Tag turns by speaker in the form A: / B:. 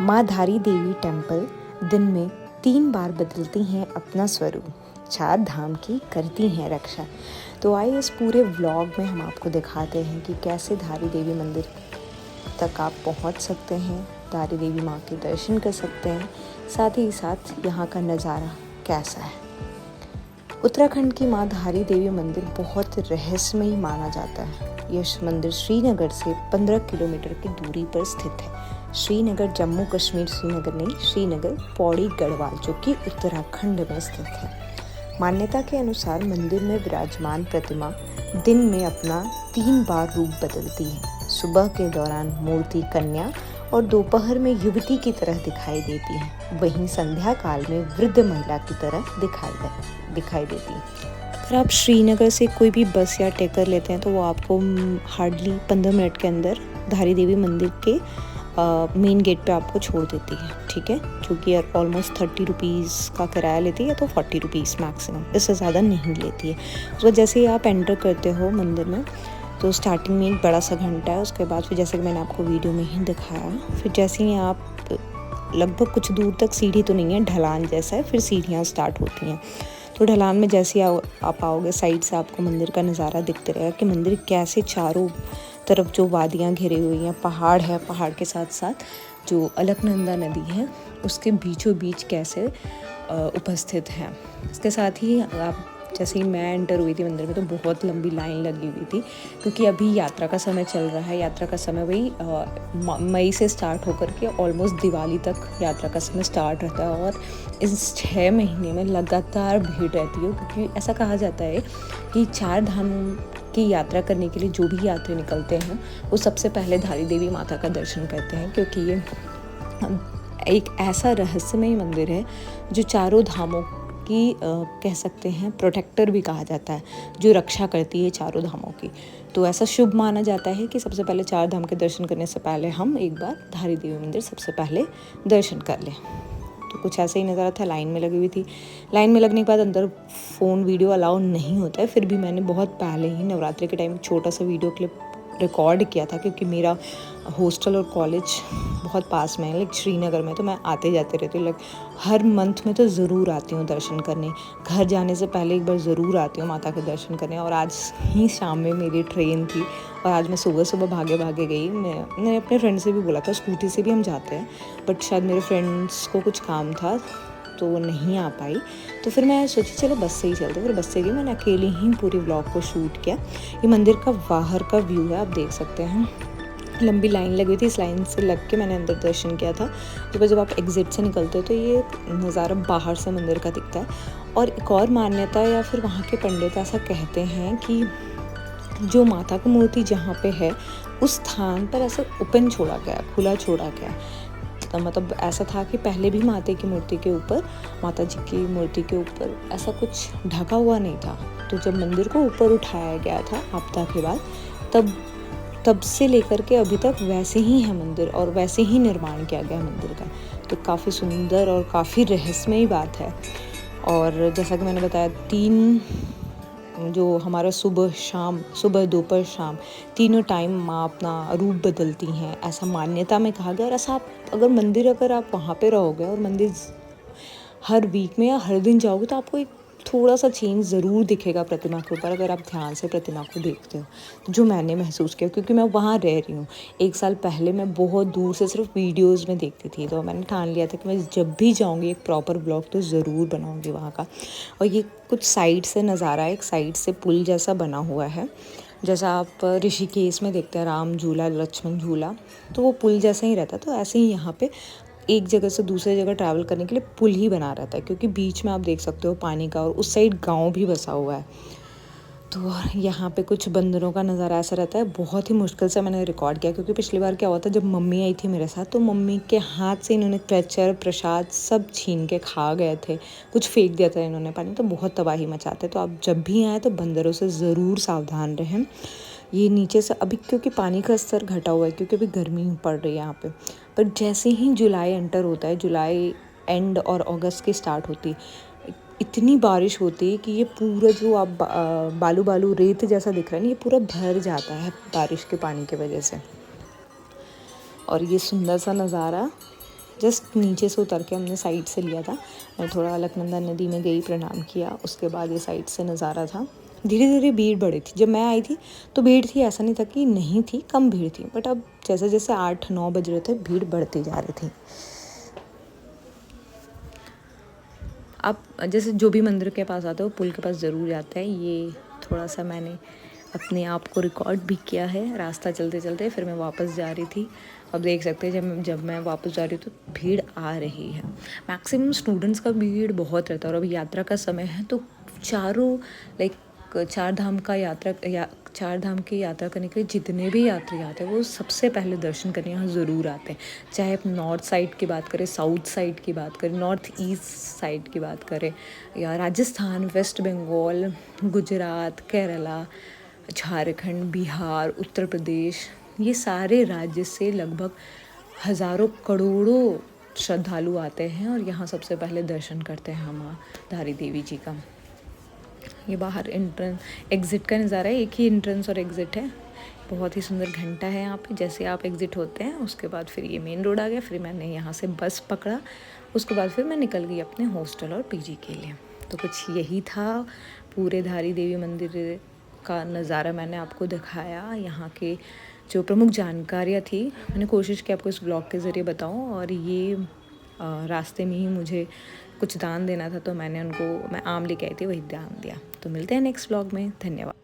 A: माँ धारी देवी टेम्पल दिन में 3 बार बदलती हैं अपना स्वरूप, 4 धाम की करती हैं रक्षा। तो आइए इस पूरे व्लॉग में हम आपको दिखाते हैं कि कैसे धारी देवी मंदिर तक आप पहुंच सकते हैं, धारी देवी माँ के दर्शन कर सकते हैं, साथ ही साथ यहाँ का नज़ारा कैसा है। उत्तराखंड की माँ धारी देवी मंदिर बहुत रहस्यमयी माना जाता है। यह मंदिर श्रीनगर से 15 किलोमीटर की दूरी पर स्थित है। श्रीनगर जम्मू कश्मीर श्रीनगर नहीं, श्रीनगर पौड़ी गढ़वाल जो कि उत्तराखंड में स्थित है। मान्यता के अनुसार मंदिर में विराजमान प्रतिमा दिन में अपना 3 बार रूप बदलती है। सुबह के दौरान मूर्ति कन्या और दोपहर में युवती की तरह दिखाई देती है, वहीं संध्या काल में वृद्ध महिला की तरह दिखाई देती है। अगर आप श्रीनगर से कोई भी बस या टेकर लेते हैं तो वो आपको हार्डली 15 मिनट के अंदर धारी देवी मंदिर के मेन गेट पे आपको छोड़ देती है, ठीक है, क्योंकि ऑलमोस्ट 30 रुपीज़ का किराया लेती है, तो 40 रुपीज़ मैक्सिमम, इससे ज़्यादा नहीं लेती है। उसके बाद जैसे ही आप एंटर करते हो मंदिर में तो स्टार्टिंग में एक बड़ा सा घंटा है, उसके बाद फिर जैसे कि मैंने आपको वीडियो में ही दिखाया, फिर जैसे ही आप लगभग कुछ दूर तक सीढ़ी तो नहीं है, ढलान जैसा है, फिर सीढ़ियाँ स्टार्ट होती हैं। तो ढलान में जैसे आप आओगे साइड से आपको मंदिर का नज़ारा दिखते रहेगा कि मंदिर कैसे चारों तरफ जो वादियाँ घिरी हुई हैं, पहाड़ है, पहाड़ के साथ साथ जो अलकनंदा नदी है उसके बीचों बीच कैसे उपस्थित है। इसके साथ ही आप जैसे ही मैं एंटर हुई थी मंदिर में तो बहुत लंबी लाइन लगी हुई थी, क्योंकि अभी यात्रा का समय चल रहा है। यात्रा का समय वही मई से स्टार्ट होकर के ऑलमोस्ट दिवाली तक यात्रा का समय स्टार्ट रहता है, और इस 6 महीने में लगातार भीड़ रहती है, क्योंकि ऐसा कहा जाता है कि 4 धाम की यात्रा करने के लिए जो भी यात्री निकलते हैं वो सबसे पहले धारी देवी माता का दर्शन करते हैं, क्योंकि ये एक ऐसा रहस्यमय मंदिर है जो चारों धामों की कह सकते हैं प्रोटेक्टर भी कहा जाता है, जो रक्षा करती है चारों धामों की। तो ऐसा शुभ माना जाता है कि सबसे पहले 4 धाम के दर्शन करने से पहले हम एक बार धारी देवी मंदिर सबसे पहले दर्शन कर लें। तो कुछ ऐसा ही नज़ारा था, लाइन में लगी हुई थी। लाइन में लगने के बाद अंदर फ़ोन वीडियो अलाउ नहीं होता है, फिर भी मैंने बहुत पहले ही नवरात्रि के टाइम छोटा सा वीडियो क्लिप रिकॉर्ड किया था, क्योंकि मेरा हॉस्टल और कॉलेज बहुत पास में है, लाइक श्रीनगर में, तो मैं आते जाते रहती हूँ, लाइक हर मंथ में तो ज़रूर आती हूँ दर्शन करने। घर जाने से पहले एक बार ज़रूर आती हूँ माता के दर्शन करने। और आज ही शाम में मेरी ट्रेन थी और आज मैं सुबह सुबह भागे गई। मैंने अपने फ्रेंड से भी बोला था, स्कूटी से भी हम जाते हैं, बट शायद मेरे फ्रेंड्स को कुछ काम था तो वो नहीं आ पाई, तो फिर मैं सोची चलो बस से ही चलते। फिर बस से गई, मैंने अकेले ही पूरी व्लॉग को शूट किया। ये मंदिर का बाहर का व्यू है, आप देख सकते हैं। लंबी लाइन लगी थी, इस लाइन से लग के मैंने अंदर दर्शन किया था। तो जब आप एग्ज़िट से निकलते हो तो ये नज़ारा बाहर से मंदिर का दिखता है। और एक और मान्यता या फिर वहाँ के पंडित ऐसा कहते हैं कि जो माता की मूर्ति जहाँ पे है उस स्थान पर ऐसा ओपन छोड़ा गया, खुला छोड़ा गया। तो मतलब ऐसा था कि पहले भी माता की मूर्ति के ऊपर, माता जी की मूर्ति के ऊपर ऐसा कुछ ढका हुआ नहीं था। तो जब मंदिर को ऊपर उठाया गया था आपदा के बाद, तब से लेकर के अभी तक वैसे ही है मंदिर, और वैसे ही निर्माण किया गया मंदिर का। तो काफ़ी सुंदर और काफ़ी रहस्यमयी बात है। और जैसा कि मैंने बताया, 3 जो हमारा सुबह दोपहर शाम तीनों टाइम माँ अपना रूप बदलती हैं, ऐसा मान्यता में कहा गया। और ऐसा अगर आप वहाँ पे रहोगे और मंदिर हर वीक में या हर दिन जाओगे तो आपको एक थोड़ा सा चेंज ज़रूर दिखेगा प्रतिमा के ऊपर, अगर आप ध्यान से प्रतिमा को देखते हो। तो जो मैंने महसूस किया, क्योंकि मैं वहाँ रह रही हूँ, 1 साल पहले मैं बहुत दूर से सिर्फ वीडियोज़ में देखती थी, तो मैंने ठान लिया था कि मैं जब भी जाऊँगी एक प्रॉपर ब्लॉग तो ज़रूर बनाऊँगी वहाँ का। और ये कुछ साइड से नज़ारा है, एक साइड से पुल जैसा बना हुआ है, जैसा आप ऋषिकेश में देखते हैं राम झूला लक्ष्मण झूला, तो वो पुल जैसा ही रहता है। तो ऐसे ही यहाँ पे एक जगह से दूसरी जगह ट्रैवल करने के लिए पुल ही बना रहता है, क्योंकि बीच में आप देख सकते हो पानी का, और उस साइड गांव भी बसा हुआ है। तो यहाँ पे कुछ बंदरों का नज़ारा ऐसा रहता है। बहुत ही मुश्किल से मैंने रिकॉर्ड किया, क्योंकि पिछली बार क्या हुआ था, जब मम्मी आई थी मेरे साथ, तो मम्मी के हाथ से इन्होंने प्रसाद सब छीन के खा गए थे, कुछ फेंक दिया था इन्होंने पानी, तो बहुत तबाही मचाते। तो आप जब भी आए तो बंदरों से ज़रूर सावधान रहें। ये नीचे से अभी क्योंकि पानी का स्तर घटा हुआ है, क्योंकि अभी गर्मी पड़ रही है यहाँ पे, पर जैसे ही जुलाई एंटर होता है, जुलाई एंड और अगस्त की स्टार्ट होती है, इतनी बारिश होती है कि ये पूरा जो आप बालू रेत जैसा दिख रहा है ना, ये पूरा भर जाता है बारिश के पानी की वजह से। और ये सुंदर सा नज़ारा जस्ट नीचे से उतर के हमने साइड से लिया था। मैं थोड़ा अलकनंदा नदी में गई, प्रणाम किया, उसके बाद ये साइड से नज़ारा था। धीरे धीरे भीड़ बढ़ी थी। जब मैं आई थी तो भीड़ थी, ऐसा नहीं था कि नहीं थी, कम भीड़ थी, बट अब जैसे जैसे 8-9 बज रहे थे भीड़ बढ़ती जा रही थी। आप जैसे जो भी मंदिर के पास आते हो पुल के पास ज़रूर जाते हैं। ये थोड़ा सा मैंने अपने आप को रिकॉर्ड भी किया है रास्ता चलते चलते। फिर मैं वापस जा रही थी। अब देख सकते हैं जब मैं वापस जा रही हूँ तो भीड़ आ रही है। मैक्सिमम स्टूडेंट्स का भीड़ बहुत रहता है और अब यात्रा का समय है तो चारों चार धाम की यात्रा करने के लिए जितने भी यात्री आते हैं वो सबसे पहले दर्शन करने यहाँ ज़रूर आते हैं। चाहे आप नॉर्थ साइड की बात करें, साउथ साइड की बात करें, नॉर्थ ईस्ट साइड की बात करें, या राजस्थान, वेस्ट बंगाल, गुजरात, केरला, झारखंड, बिहार, उत्तर प्रदेश, ये सारे राज्य से लगभग हज़ारों करोड़ों श्रद्धालु आते हैं और यहाँ सबसे पहले दर्शन करते हैं माँ धारी देवी जी का। ये बाहर एग्ज़िट का नज़ारा है। एक ही एंट्रेंस और एग्ज़िट है। बहुत ही सुंदर घंटा है यहाँ पे। जैसे आप एग्ज़िट होते हैं उसके बाद फिर ये मेन रोड आ गया। फिर मैंने यहाँ से बस पकड़ा, उसके बाद फिर मैं निकल गई अपने हॉस्टल और पीजी के लिए। तो कुछ यही था, पूरे धारी देवी मंदिर का नज़ारा मैंने आपको दिखाया। यहाँ के जो प्रमुख जानकारियाँ थी मैंने कोशिश की आपको इस ब्लॉग के ज़रिए बताऊँ। और ये रास्ते में ही मुझे कुछ दान देना था तो मैं आम लेके आई थी, वही दान दिया। तो मिलते हैं नेक्स्ट ब्लॉग में। धन्यवाद।